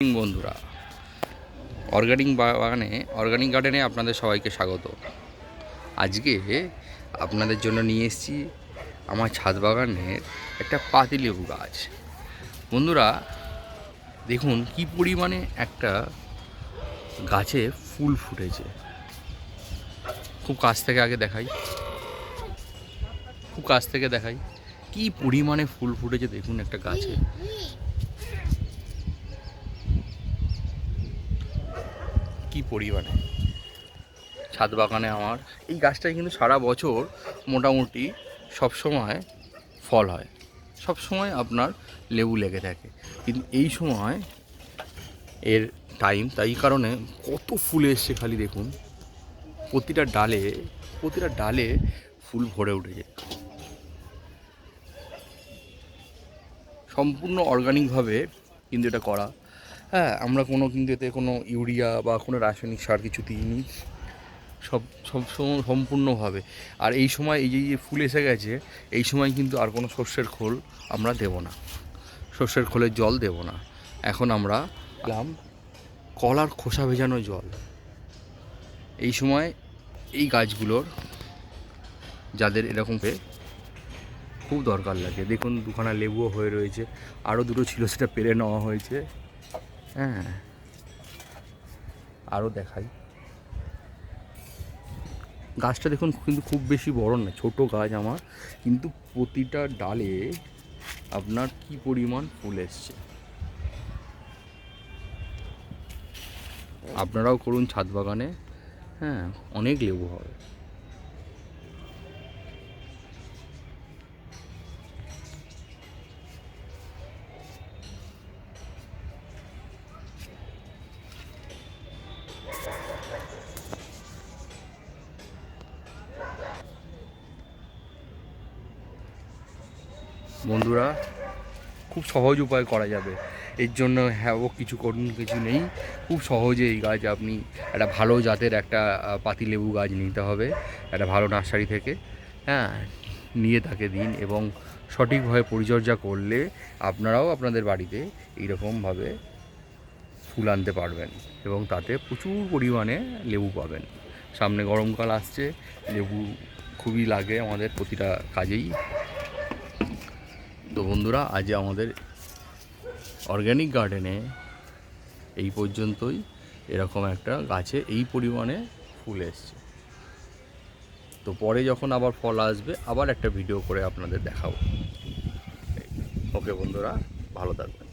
বন্ধুরা, অর্গানিক গার্ডেনে আপনাদের সবাইকে স্বাগত। আজকে আপনাদের জন্য নিয়ে এসেছি আমার ছাদ বাগানের একটা পাতিলেবু গাছ। বন্ধুরা দেখুন কি পরিমাণে একটা গাছে ফুল ফুটেছে। খুব কাছ থেকে দেখাই কি পরিমাণে ফুল ফুটেছে দেখুন একটা গাছে। কি পরিমাণে ছাদ বাগানে আমার এই গাছটায় কিন্তু সারা বছর মোটামুটি সবসময় ফল হয়, সবসময় আপনার লেবু লেগে থাকে, কিন্তু এই সময় এর টাইম, তাই কারণে কত ফুল এসছে খালি দেখুন। প্রতিটা ডালে ফুল ভরে উঠেছে। সম্পূর্ণ অর্গানিকভাবে কিন্তু এটা করা। হ্যাঁ, আমরা কিন্তু এতে কোনো ইউরিয়া বা কোনো রাসায়নিক সার কিছু দিইনি, সব সম্পূর্ণভাবে। আর এই সময় এই যে ফুল এসে গেছে, এই সময় কিন্তু আর কোনো শস্যের খোল আমরা দেব না, শস্যের খোলের জল দেব না। এখন আমরা কলার খোসা ভেজানো জল এই সময় এই গাছগুলোর, যাদের এরকম খুব দরকার লাগে। দেখুন দুখানা লেবুও হয়ে রয়েছে, আরও দুটো ছিল সেটা পেরে নেওয়া হয়েছে। হ্যাঁ, আরও দেখাই গাছটা দেখুন, কিন্তু খুব বেশি বড় না, ছোট গাছ আমার, কিন্তু প্রতিটা ডালে আপনার কি পরিমাণ ফুল এসছে। আপনারাও করুন ছাদ বাগানে, হ্যাঁ, অনেক লেবু হবে। বন্ধুরা, খুব সহজ উপায় করা যাবে এর জন্য। হ্যাঁ, ও কিছু নেই, খুব সহজে এই গাছ আপনি একটা ভালো জাতের একটা পাতিলেবু গাছ নিতে হবে একটা ভালো নার্সারি থেকে। হ্যাঁ, নিয়ে তাকে দিন এবং সঠিকভাবে পরিচর্যা করলে আপনারাও আপনাদের বাড়িতে এইরকমভাবে ফুল আনতে পারবেন এবং তাতে প্রচুর পরিমাণে লেবু পাবেন। সামনে গরমকাল আসছে, লেবু খুবই লাগে আমাদের প্রতিটা কাজেই। তো বন্ধুরা, আজ আমাদের অর্গ্যানিক গার্ডেনে এই পর্যন্তই। এরকম একটা গাছে এই পরিমাণে ফুল এসছে। তো পরে যখন আবার ফল আসবে, আবার একটা ভিডিও করে আপনাদের দেখাবো। ওকে বন্ধুরা, ভালো থাকবেন।